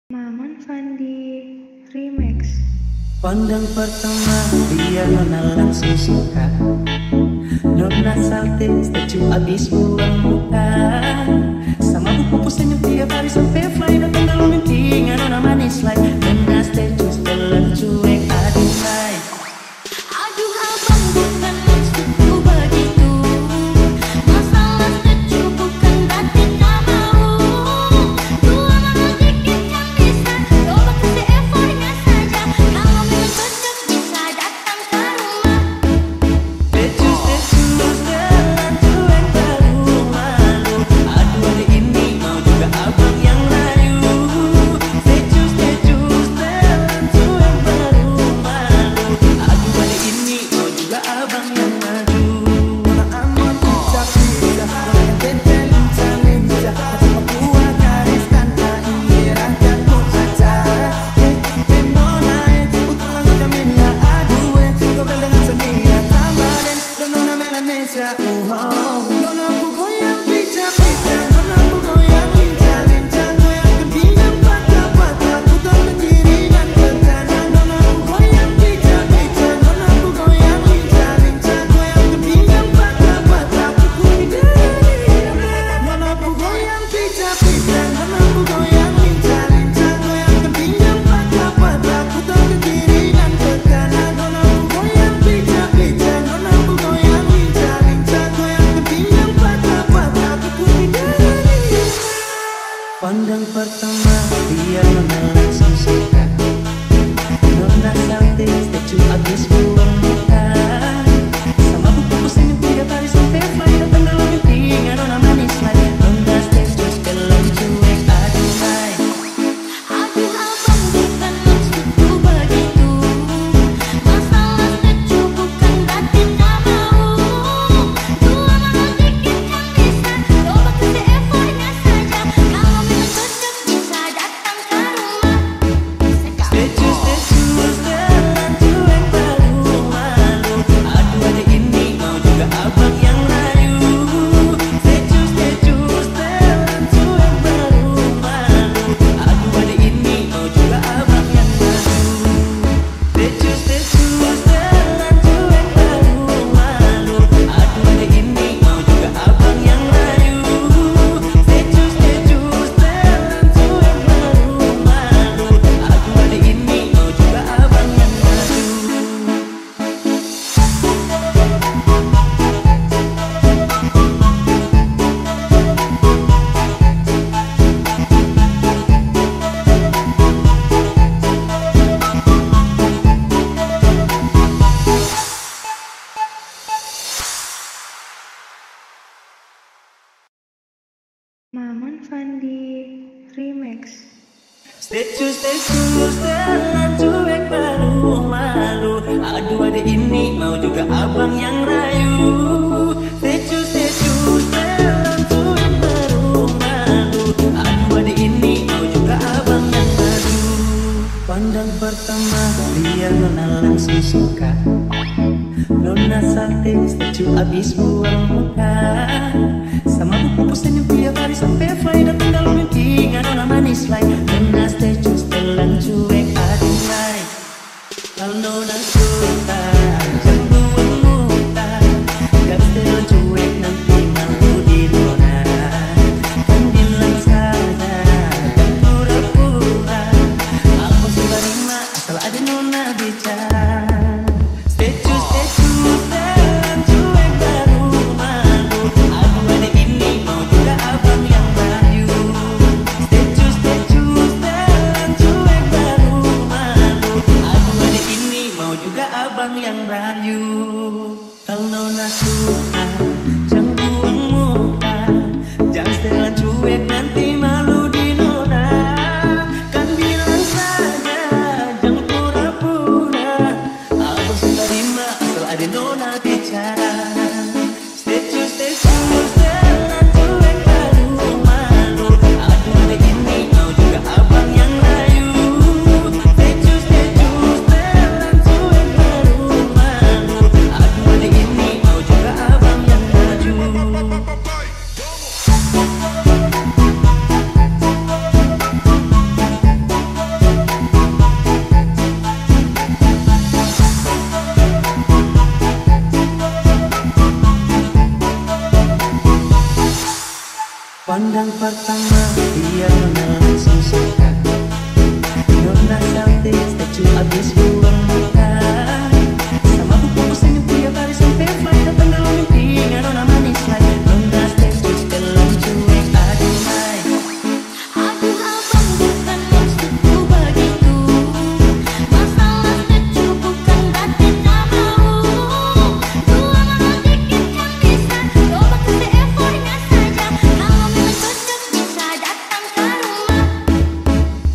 Maman Fandi Remix. Pandang pertama dia nona langsung suka. Nona salting statue abis buang muka. Sama buku pusingnya tiap hari sampai fly. Datang dalam mimpi nona manis like. Nona statue setelan cuek aduh hai. Aduh abang bukan maksudku begitu. Masalah statue bukan berarti tak mau. Dua malam dikit yang bisa. Coba kasih effortnya saja. Kalau memang cocok bisa datang ke rumah. Statue setelan cuek baru malu. Aduh hari ini mau juga abang yang layu. Statue setelan cuek baru malu. Aduh hari ini mau juga abang yang maju. Pandang pertama dia nona langsung suka. Nona salting statue abis buang muka. Sama buku pusingnya tiap hari sampai fly. Datang dalam mimpi nona manis like. Nona statue setelan cuek aduh hai. Aduh abang bukan maksudku begitu. Masalah statue bukan berarti tak mau. Dua malam dikit yang bisa. Coba kasih effortnya saja. Kalau memang cocok bisa datang ke rumah. Statue setelan cuek baru malu. Aduh hari ini mau juga abang yang layu. Statue setelan cuek baru malu. Aduh hari ini mau juga abang yang maju. Statue setelan cuek baru malu. Aduh hari ini mau juga abang yang layu. Statue setelan cuek baru malu. Aduh hari ini mau juga abang yang maju. Maman Fandi Remix. Statue setelan cuek baru malu. Aduh hari ini mau juga abang yang rayu. Statue setelan cuek baru malu. Aduh hari ini mau juga abang yang maju. Pandang pertama dia nona langsung suka. Nona salting statue abis buang muka. Sama buku pusingnya tiap hari sampai fly. Datang dalam mimpi nona manis like. Nona statue setelan cuek aduh hai. Kalau nona suka jangan buang muka. Gak setelan cuek nanti malu di nona. Kan bilang saja dan pura-pura. Aku sudah terima asal ada nona bicara. Statue setelan cuek baru malu. Aduh hari ini mau juga abang yang maju. Statue pertama biar nona langsung suka. Nona cantik, statue abis buang muka. Sama buku senyum tiap hari sampai fly. Datang dalam mimpinya nona manis lagi. Nona statue dalam cuek aduh hai. Aduh abang bukan maksudku begitu. Masalah statue bukan berarti tak mau. Dua mama dikit kan bisa. Coba kasih effortnya saja. Kalau memang cocok bisa datang ke rumah.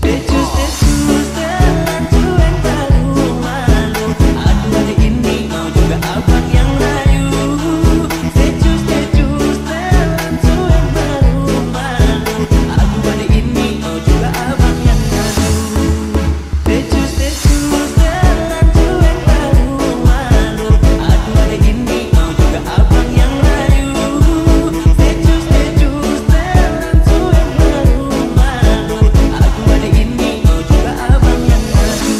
Statue jalan cuek baru malu. Aduh adik ini mau juga abang yang rayu. Statue jalan cuek baru malu. Aduh adik ini mau juga abang yang rayu. Statue jalan cuek baru malu. Aduh adik ini mau juga abang yang rayu. Statue jalan cuek baru malu. Aduh adik ini mau juga abang yang rayu.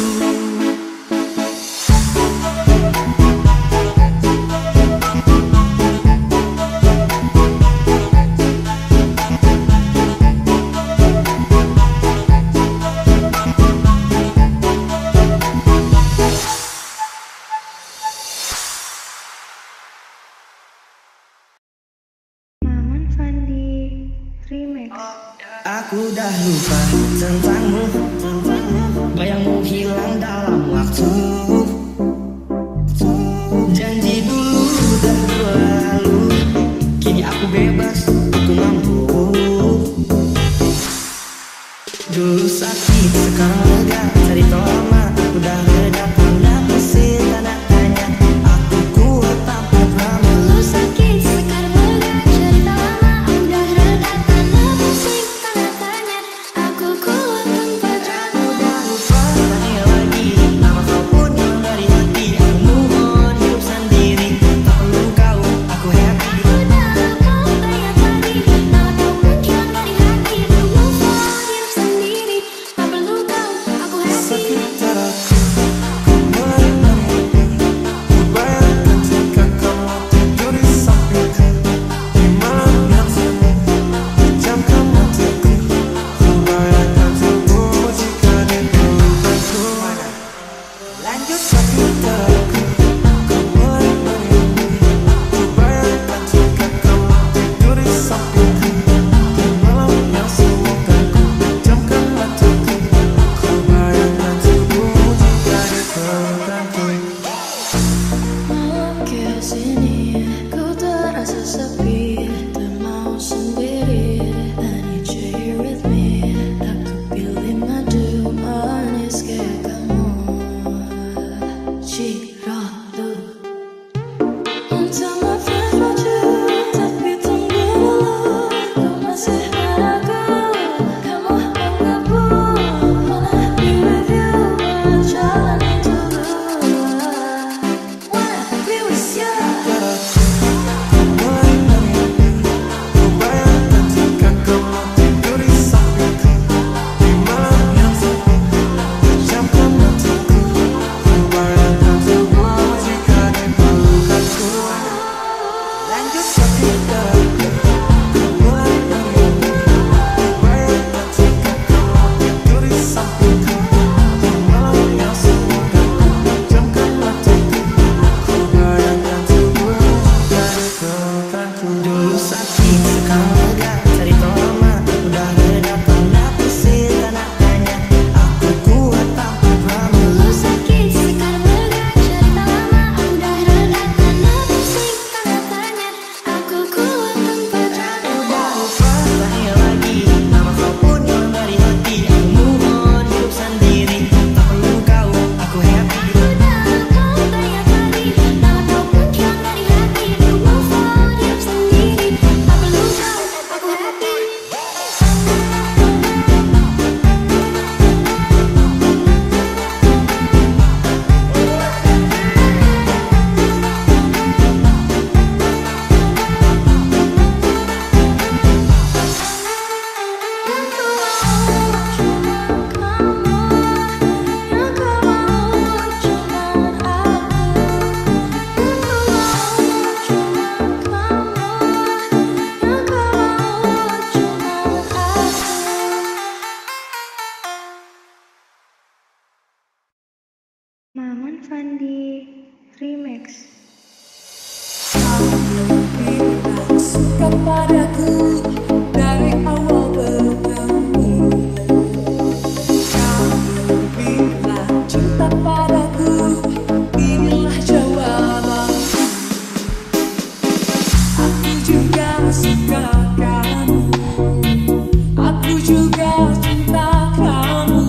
Maman Fandi Remix. Aku dah lupa tentangmu, bayangmu hilang dalam waktu. Janji dulu dah berlalu, kini aku bebas, aku mampu. Dulu sakit, sekarang lega, cerita lama udah reda. Tanda mesin, tanda tanya, aku kuat tanpa drama. Dulu sakit sekarang lega. Cerita lama udah reda. Tanda pusing tanda tanya. Aku kuat tanpa drama. Aku dah lupa tanya lagi, nama kau pun hilang dari hati. Aku move on, hidup sendiri, tak perlu kau, aku happy. Aku dah lupa banyak lagi. Nama kau menghilang dari hati. Aku move on, hidup sendiri. Tak perlu kau, aku happy. Sekitar aku, kau menemani Fandi Remix. Bilang suka padaku dari awal bertemu. Kamu bilang cinta padaku, inilah jawabanku. Aku juga suka kamu, aku juga cinta kamu.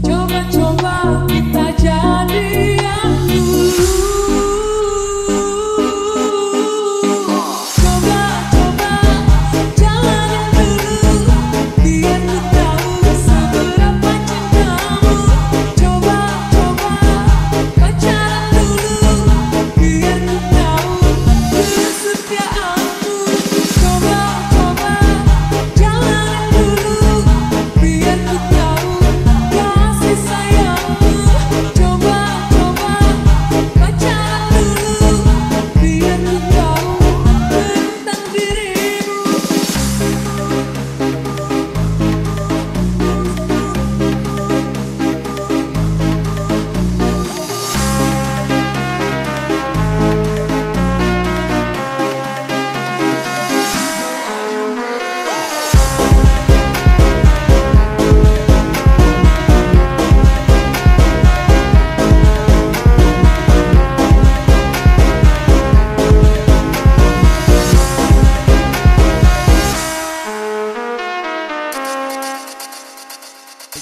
Coba-coba kita jadian dulu. Coba-coba jalanin dulu, biar ku tahu seberapa cintamu. Coba-coba pacaran dulu, biar ku tahu kesetiaanmu. Coba-coba jalanin dulu, biar ku tahu kasih sayangmu. Coba-coba pacaran dulu, biar ku tahu tentang dirimu.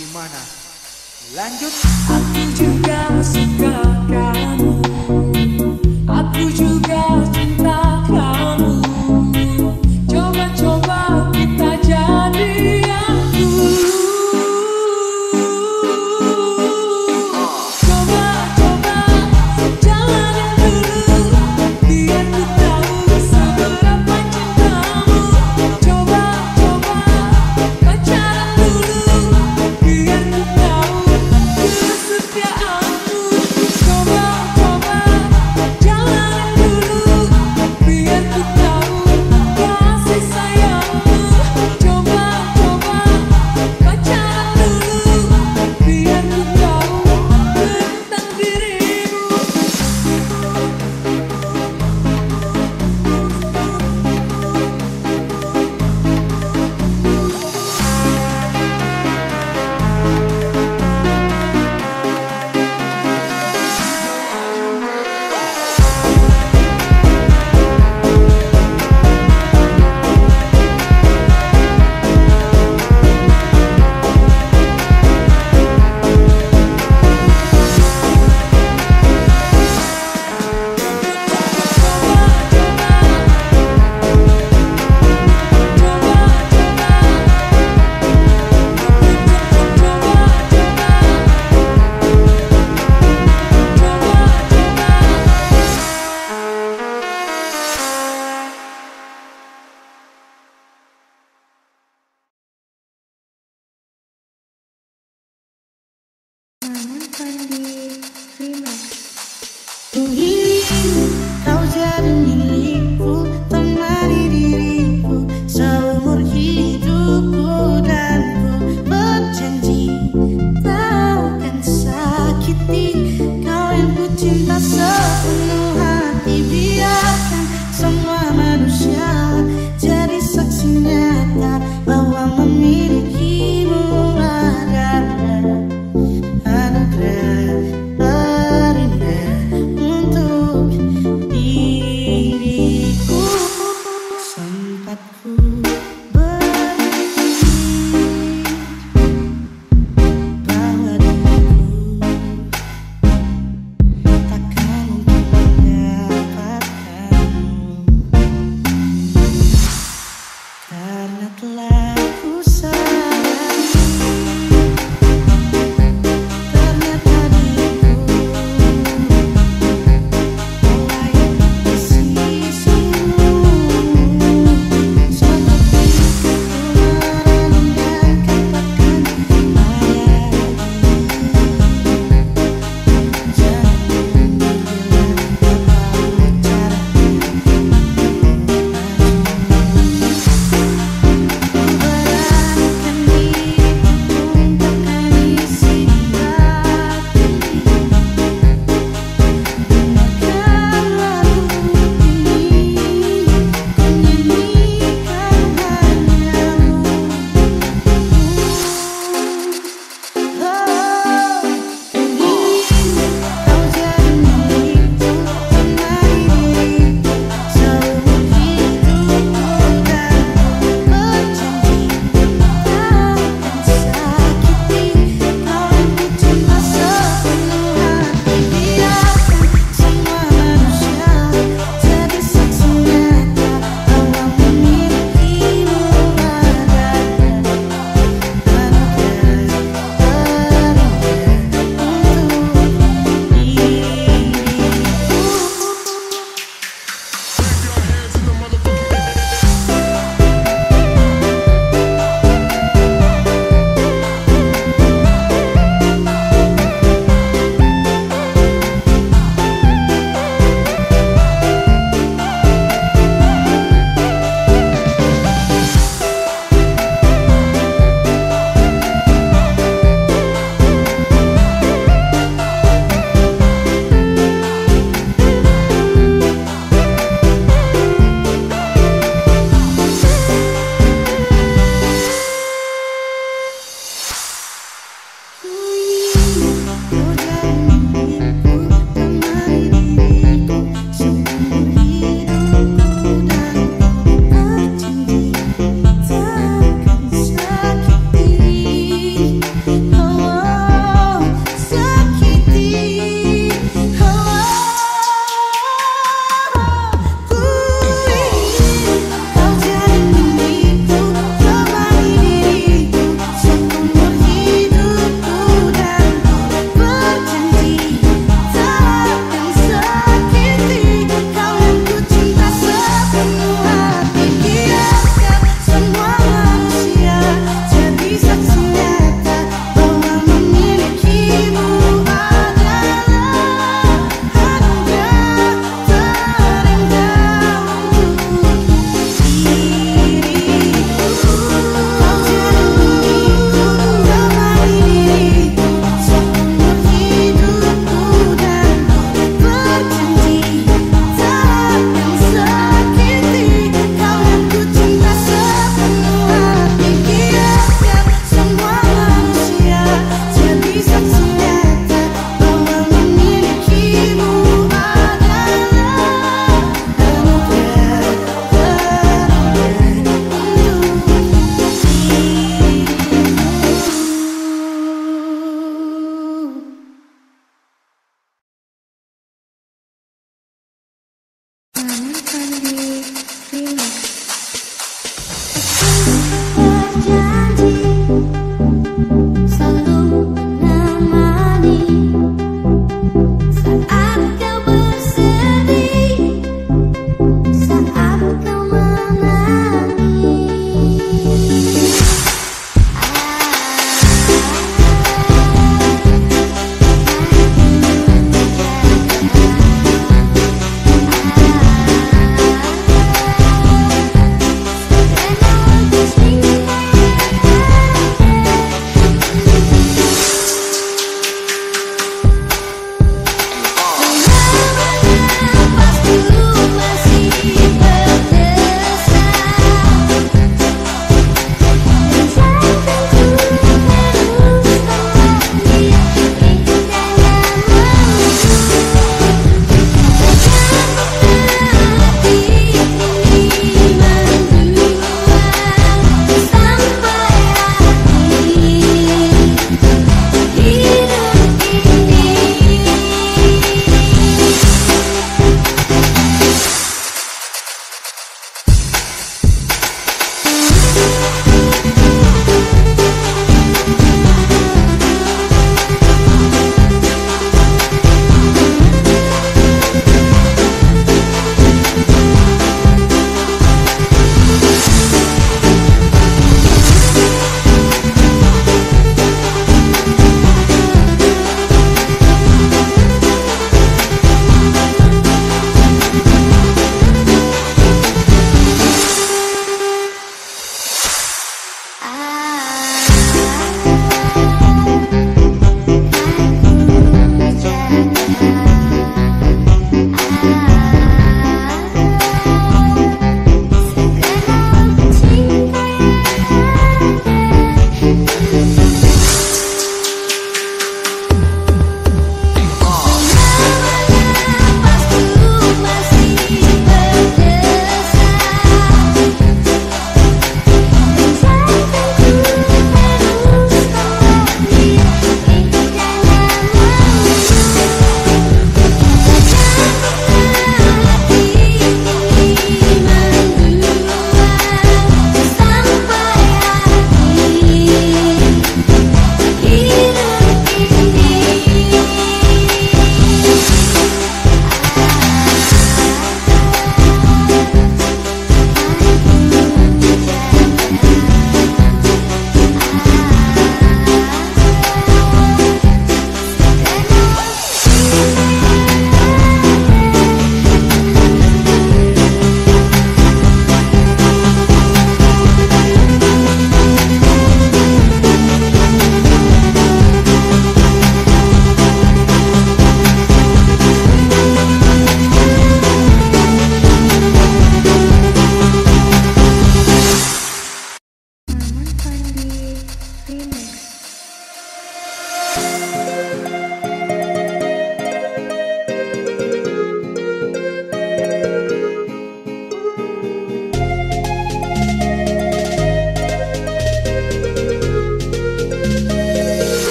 Gimana? Lanjut. Aku juga suka kamu, aku juga cinta kamu. Coba-coba kita jadian dulu. Coba-coba jalanin dulu, biar ku tahu seberapa cintamu. Coba-coba pacaran dulu, biar ku tahu kesetiaanmu. Coba-coba jalanin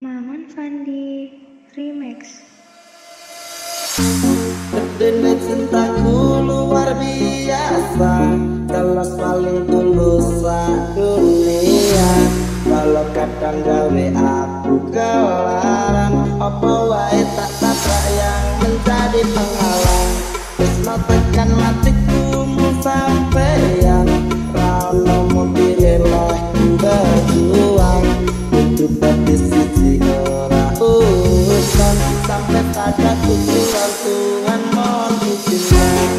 Maman Fandi Remix. Dene cintaku luar biasa, jelas paling tulus dunia. Kalau kadang gawe aku kelaran, apa wae tak tabrak yang menjadi penghalang. Tresno tekan matiku sampeyan, rano mudi eleh berjuang. Itu dadi siji ora urusan, sampai pada tujuan Tuhan mohon izinkan.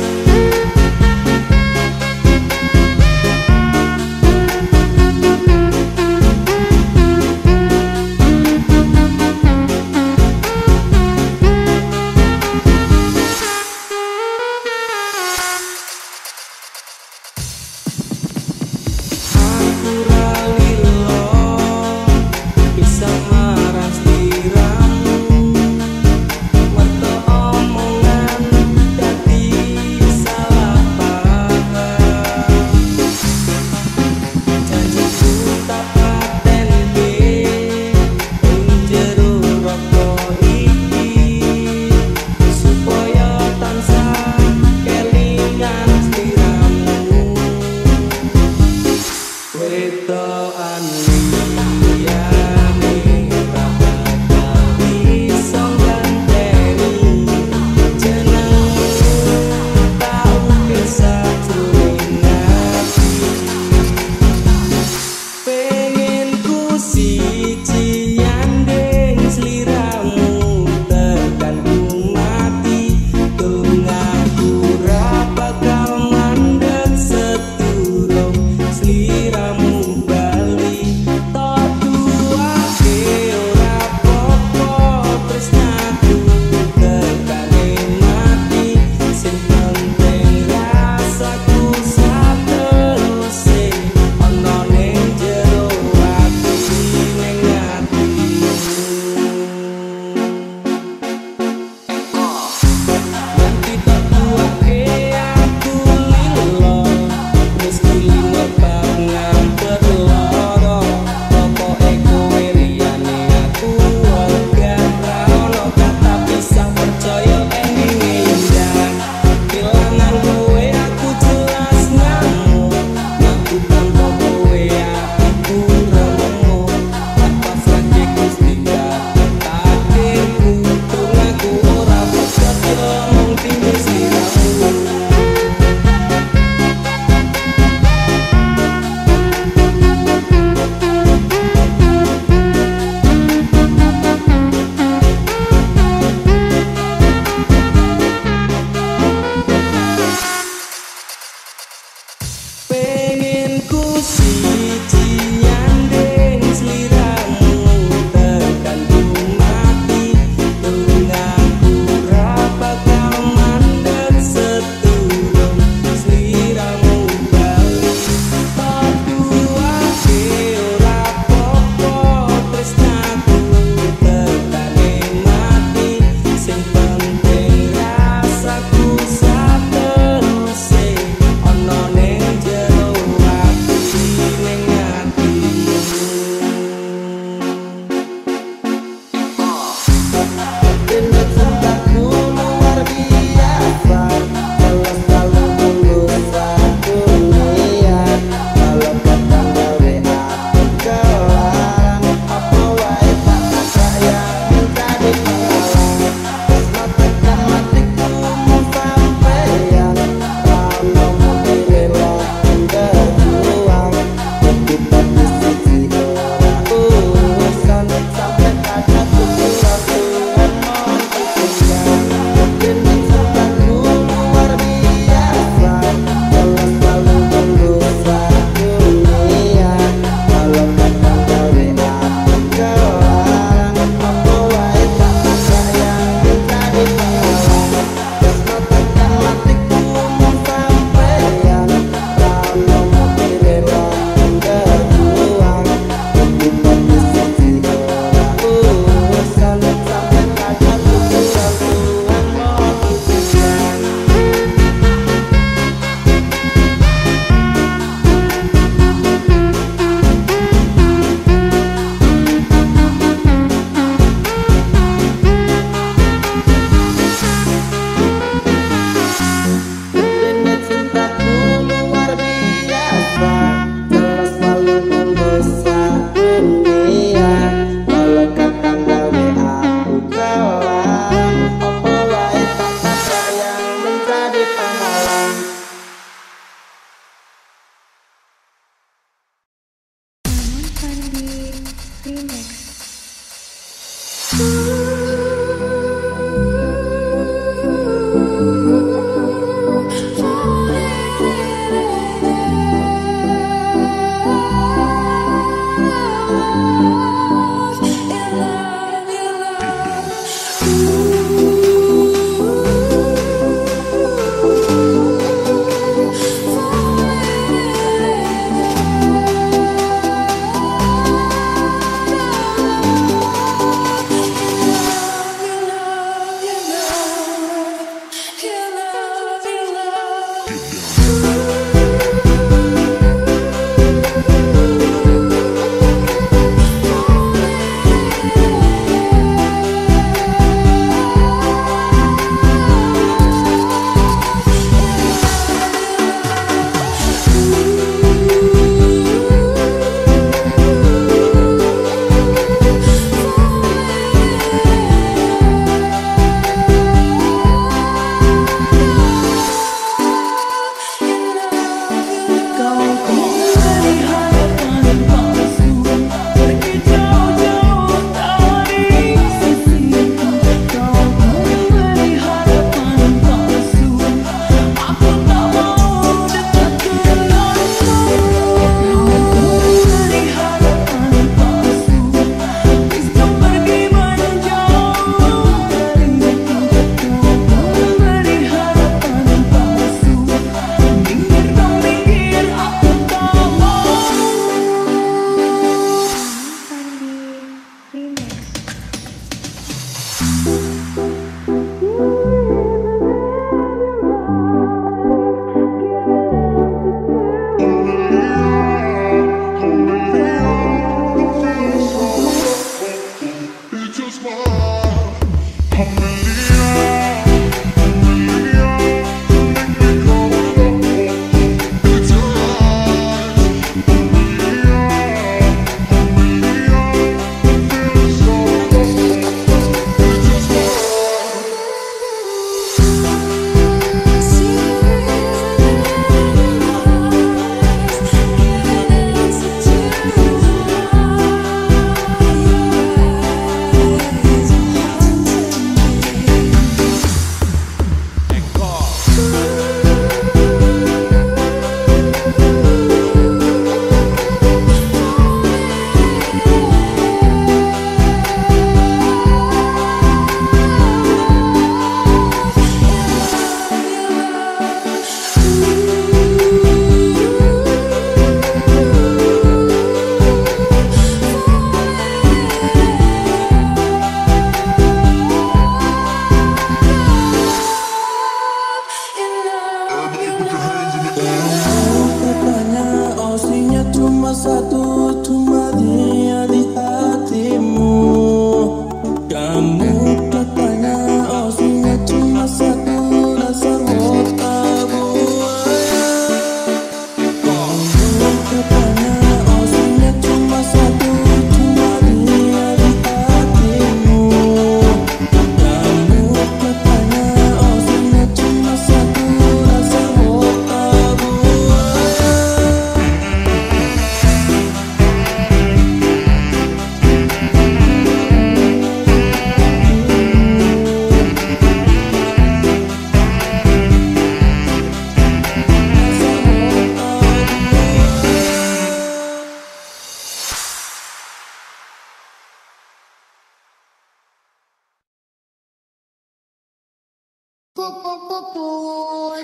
Fandi Remix.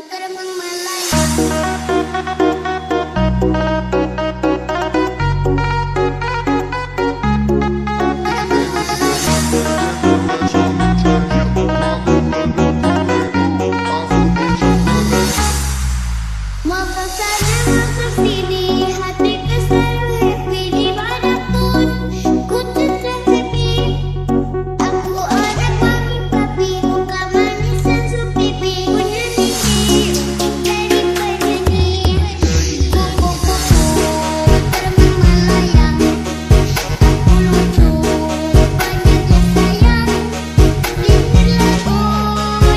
Terbang melayang. Mau kesana mau kesini, hatiku selalu happy di manapun ku tetap happy. Aku orang wangi tapi muka manis dan supipi. Ku nyanyi dari penyanyi. Kupu-kupu terbang melayang. Aku lucu banyaknya sayang. Bibir lagu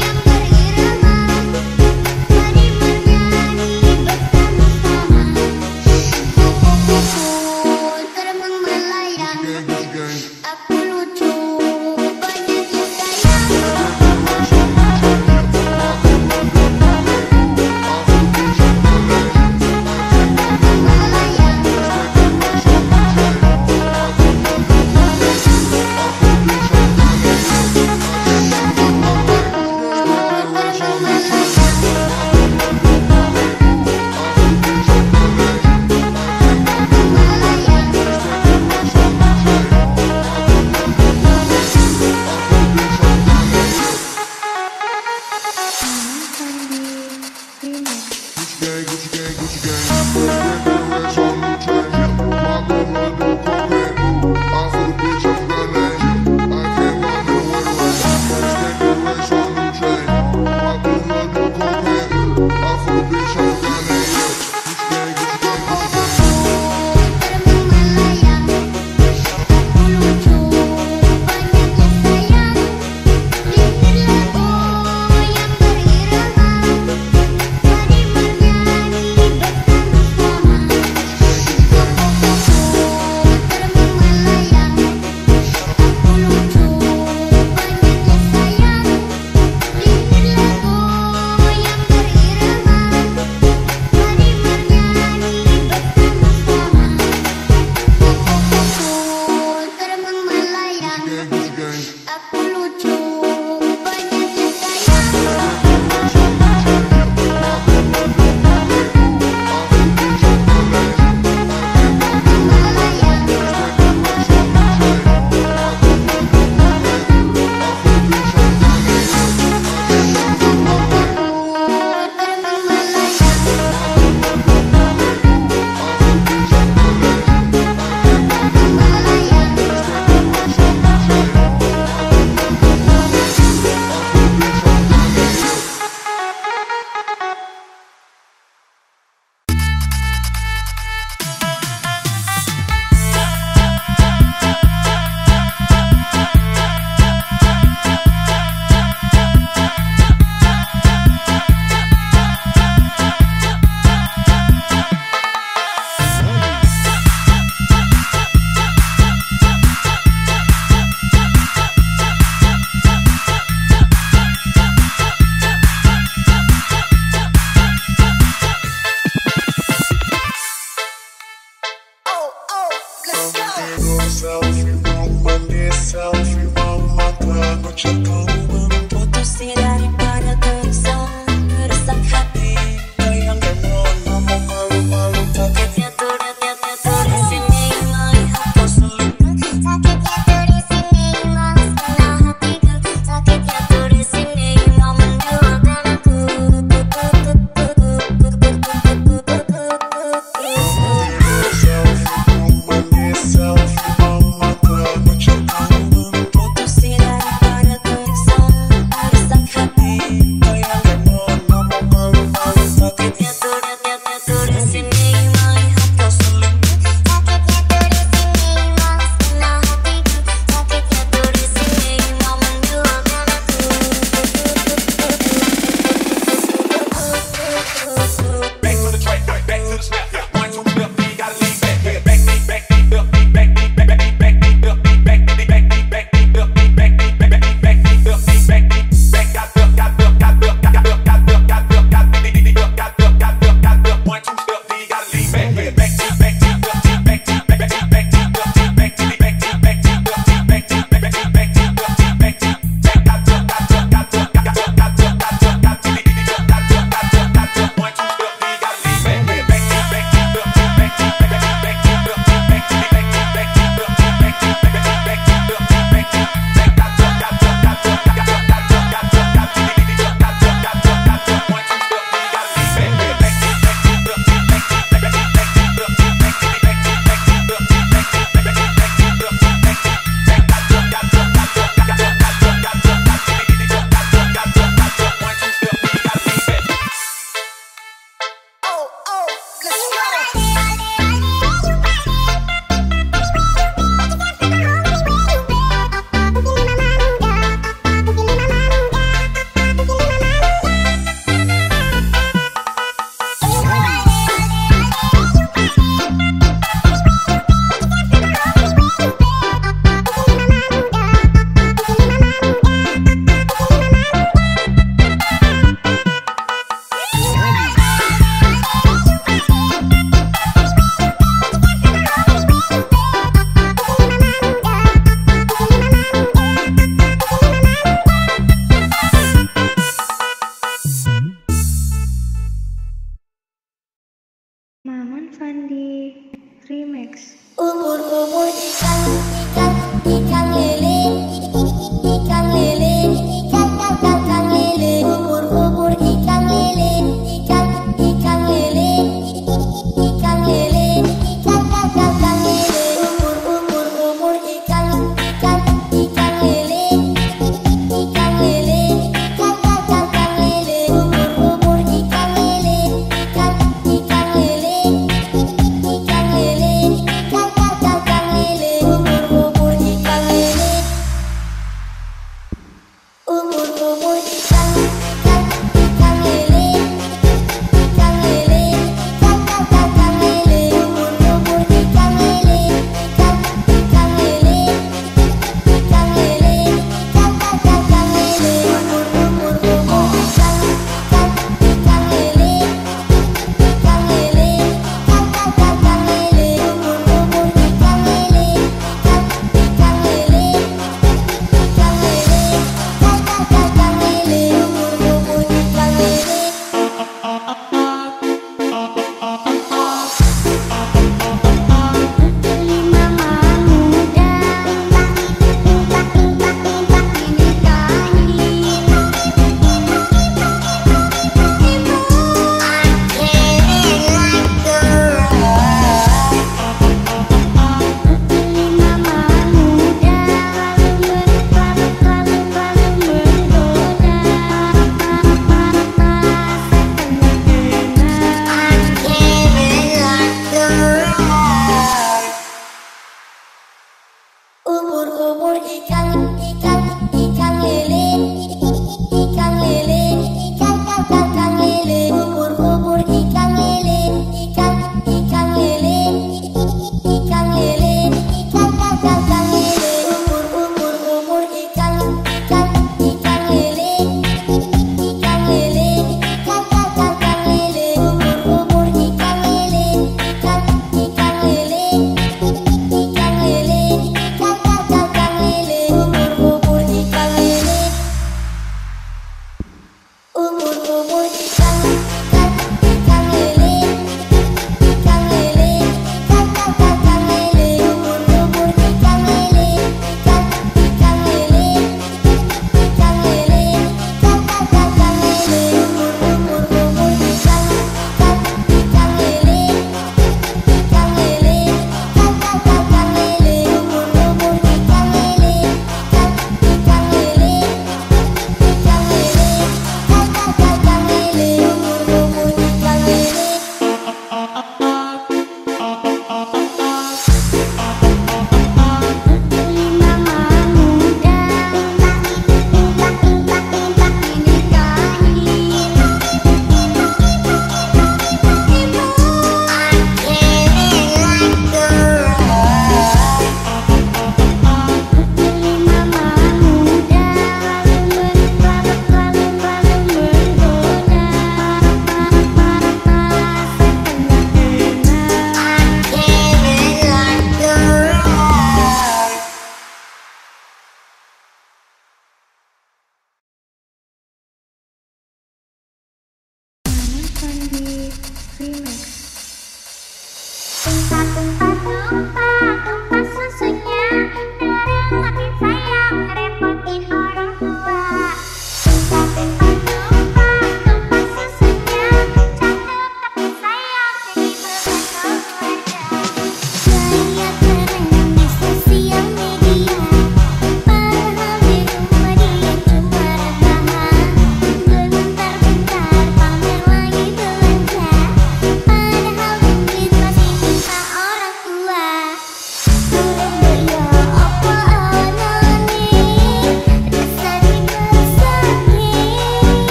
yang berirama. Mari bernyanyi bersama-sama.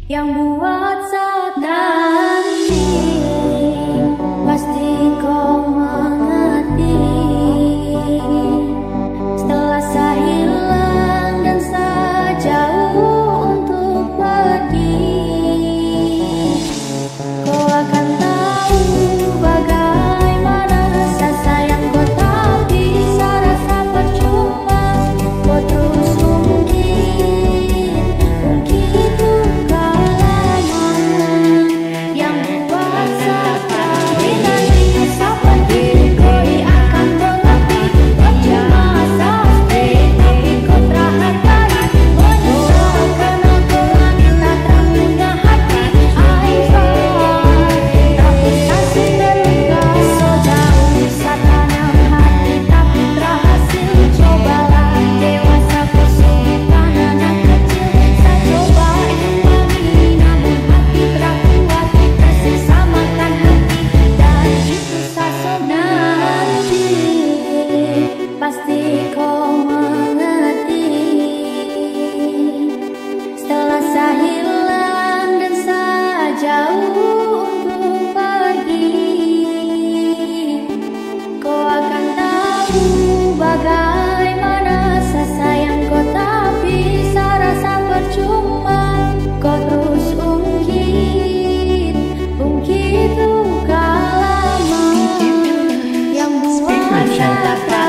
Yang buat saat nanti pasti kau mengerti. Setelah saya hilang dan saya jauh untuk pergi, kau akan tahu bagaimana rasa sayang kau tak bisa rasa percuma. Kau terus mungkin itu yang buat sekali nanti sampai diriku akan mengerti. Percuma sampai tapi kau terhargai menyusahkan aku lagi tak terpunya hati. Tapi kasih terluka sejauh bisa tanam hati tapi berhasil. Cobalah dewasa kesulitan anak kecil. Saya coba imbangi namun hati terkuat tersisa makan hati. Dan itu sasok nanti pasti kau mengerti. Setelah saya hilang dan saya jauh untuk pergi, kau akan tahu bagaimana rasa sayang kau tak bisa rasa percuma. Kau terus ungkit luka lama yang buat saya tahu.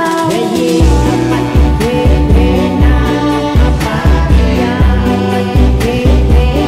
Apa dia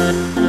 Coba